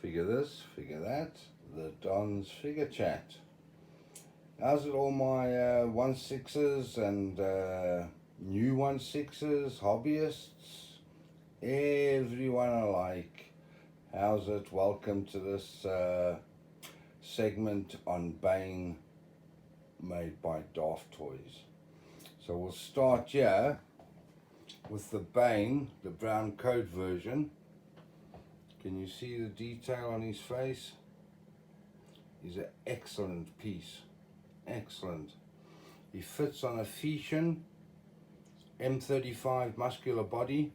figure this, figure that, the Don's figure chat. How's it all my 1/6s and new 1/6s, hobbyists, everyone alike? How's it? Welcome to this segment on Bane made by DafToys. So we'll start here with the Bane, the brown coat version. Can you see the detail on his face? He's an excellent piece. Excellent. He fits on a Phicen M35 Muscular Body.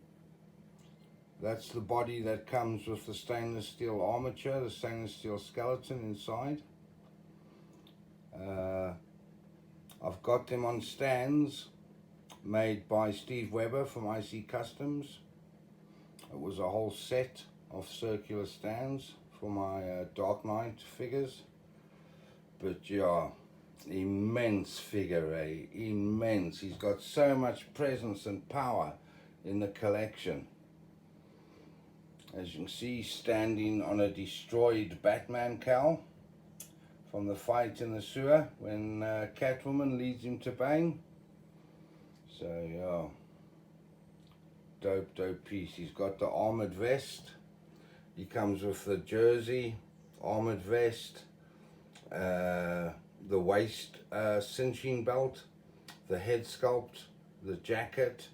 That's the body that comes with the stainless steel armature, the stainless steel skeleton inside. I've got them on stands made by Steve Weber from IC Customs. It was a whole set of circular stands for my Dark Knight figures. But yeah, immense figure, immense. He's got so much presence and power in the collection. As you can see, standing on a destroyed Batman cowl from the fight in the sewer when Catwoman leads him to Bane. So yeah, dope piece. He's got the armored vest. He comes with the jersey, armored vest, the waist cinching belt, the head sculpt, the jacket,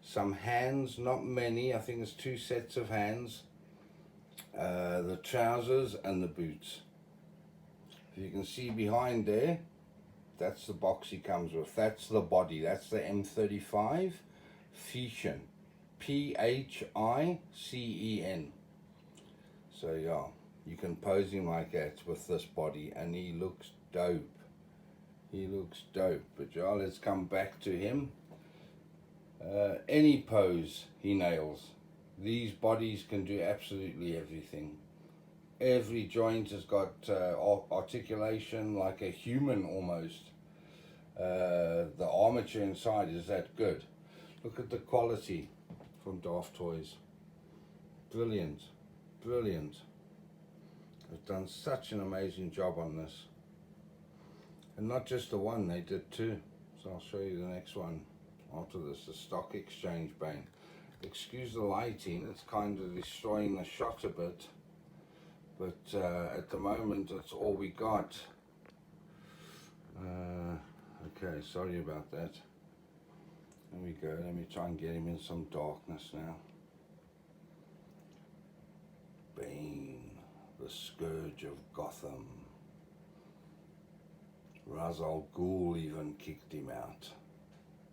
some hands, not many, I think it's 2 sets of hands, the trousers and the boots. If you can see behind there, that's the box he comes with. That's the body. That's the M35 Phicen, Phicen. So yeah, you can pose him like that with this body and he looks dope. He looks dope. But yeah, let's come back to him. Any pose he nails. These bodies can do absolutely everything. Every joint has got articulation like a human almost. The armature inside is that good. Look at the quality from DafToys. Brilliant, brilliant. They've done such an amazing job on this. And not just the one, they did 2. So I'll show you the next one after this, the stock exchange Bane. Excuse the lighting, it's kind of destroying the shot a bit. But at the moment, that's all we got. Okay, sorry about that. There we go. Let me try and get him in some darkness now. Bane, the scourge of Gotham. Ra's al Ghul even kicked him out.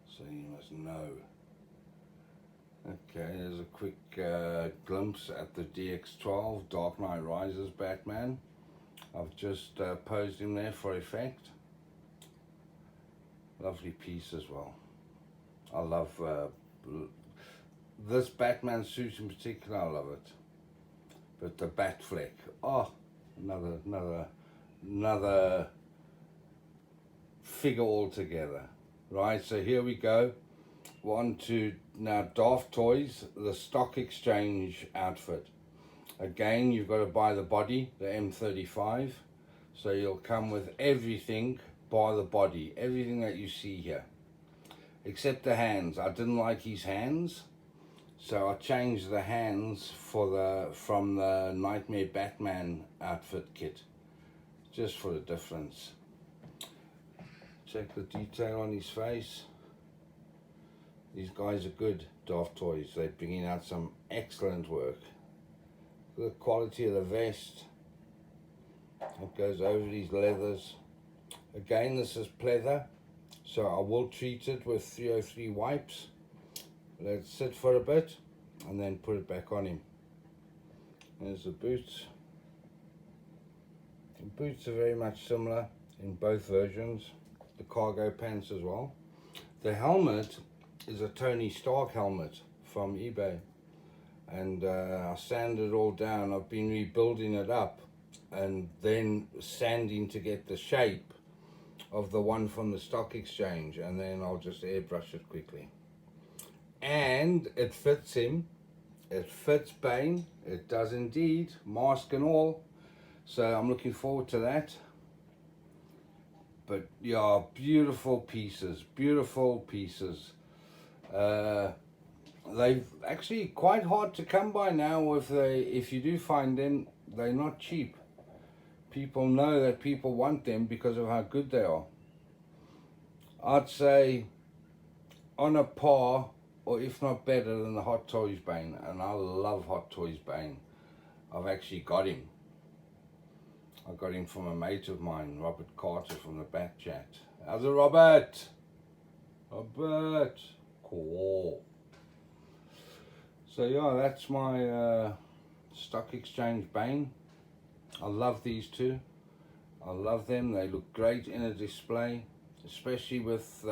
So you must know. Okay, there's a quick glimpse at the DX12 Dark Knight Rises Batman. I've just posed him there for effect. Lovely piece as well. I love this Batman suit in particular. I love it. But the bat fleck, oh, another figure altogether. Right, so here we go. On to now DafToys, the stock exchange outfit. Again, you've got to buy the body, the M35. So you'll come with everything by the body, everything that you see here. Except the hands. I didn't like his hands. So I changed the hands from the Nightmare Batman outfit kit. Just for the difference. Check the detail on his face. These guys are good, DafToys. They're bringing out some excellent work. The quality of the vest. It goes over these leathers. Again, this is pleather, so I will treat it with 303 wipes. Let it sit for a bit, and then put it back on him. There's the boots. The boots are very much similar in both versions. The cargo pants as well. The helmet is a Tony Stark helmet from eBay, and I sanded it all down. I've been rebuilding it up and then sanding to get the shape of the one from the stock exchange, and then I'll just airbrush it quickly. And it fits him It fits Bane, it does indeed, mask and all. So I'm looking forward to that. But yeah, beautiful pieces, beautiful pieces. They've actually quite hard to come by now. If you do find them, they're not cheap. People know that people want them because of how good they are. I'd say on a par, or if not better than the Hot Toys Bane, and I love Hot Toys Bane. I've actually got him. I got him from a mate of mine, Robert Carter from the Back Chat. How's it, Robert? Robert, cool. So yeah, that's my stock exchange Bane. I love these two. I love them. They look great in a display, especially with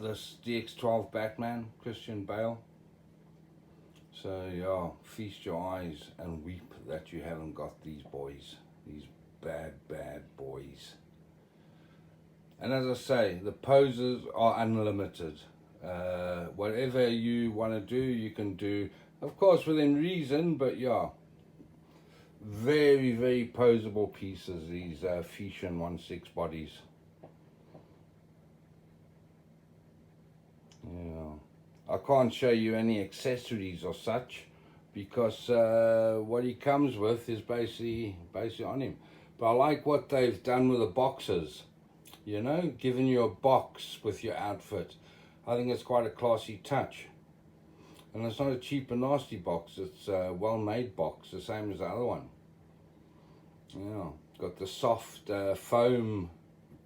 this DX12 Batman, Christian Bale. So yeah, feast your eyes and weep that you haven't got these boys, these bad boys. And as I say, the poses are unlimited. Whatever you want to do, you can do, of course within reason, but yeah, very posable pieces, these Phicen I bodies. Yeah, I can't show you any accessories or such because what he comes with is basically on him. But I like what they've done with the boxes, you know, giving you a box with your outfit. I think it's quite a classy touch. And it's not a cheap and nasty box, it's a well-made box, the same as the other one. Yeah, got the soft foam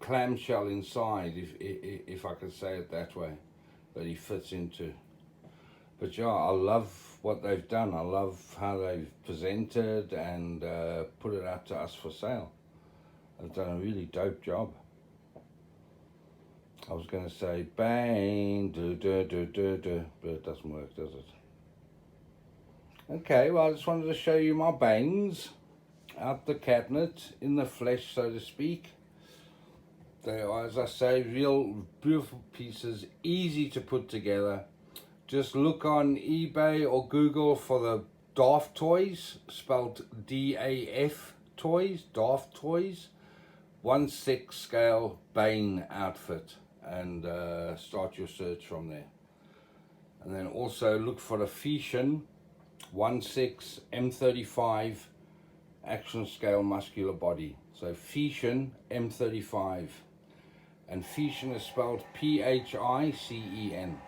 clamshell inside, if I could say it that way, that he fits into. But yeah, I love what they've done. I love how they've presented and put it out to us for sale. They've done a really dope job. I was going to say bang, but it doesn't work, does it? Okay, well, I just wanted to show you my bangs out the cabinet, in the flesh, so to speak. They are, as I say, real beautiful pieces, easy to put together. Just look on eBay or Google for the DafToys, spelled D-A-F toys, DafToys, 1/6 scale Bane outfit, and start your search from there. And then also look for the Phicen 1/6 M35 action scale muscular body. So Phicen M35, and Phicen is spelled P-H-I-C-E-N.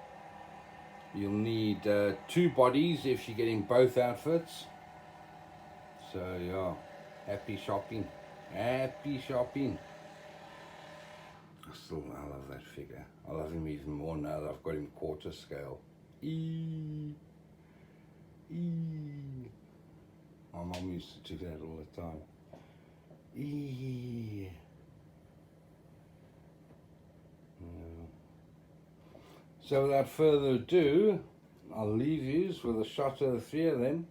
You'll need 2 bodies if you're getting both outfits. So yeah, happy shopping, happy shopping. I love that figure. I love him even more now that I've got him quarter scale. My mum used to do that all the time. Yeah. So without further ado, I'll leave you with a shot of the 3 of them.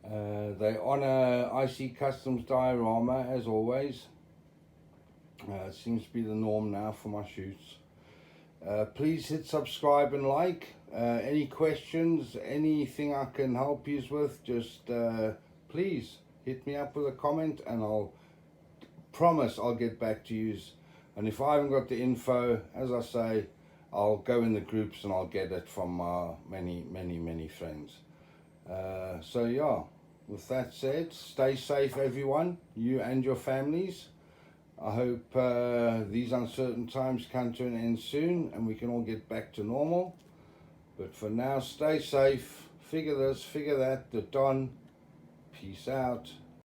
They honour IC Customs diorama as always. It seems to be the norm now for my shoots. Please hit subscribe and like. Any questions, anything I can help you with, just please hit me up with a comment and I'll promise I'll get back to you. And if I haven't got the info, as I say, I'll go in the groups and I'll get it from many friends. So yeah, with that said, stay safe everyone, you and your families. I hope these uncertain times come to an end soon and we can all get back to normal. But for now, stay safe, figure this, figure that, the Don, peace out.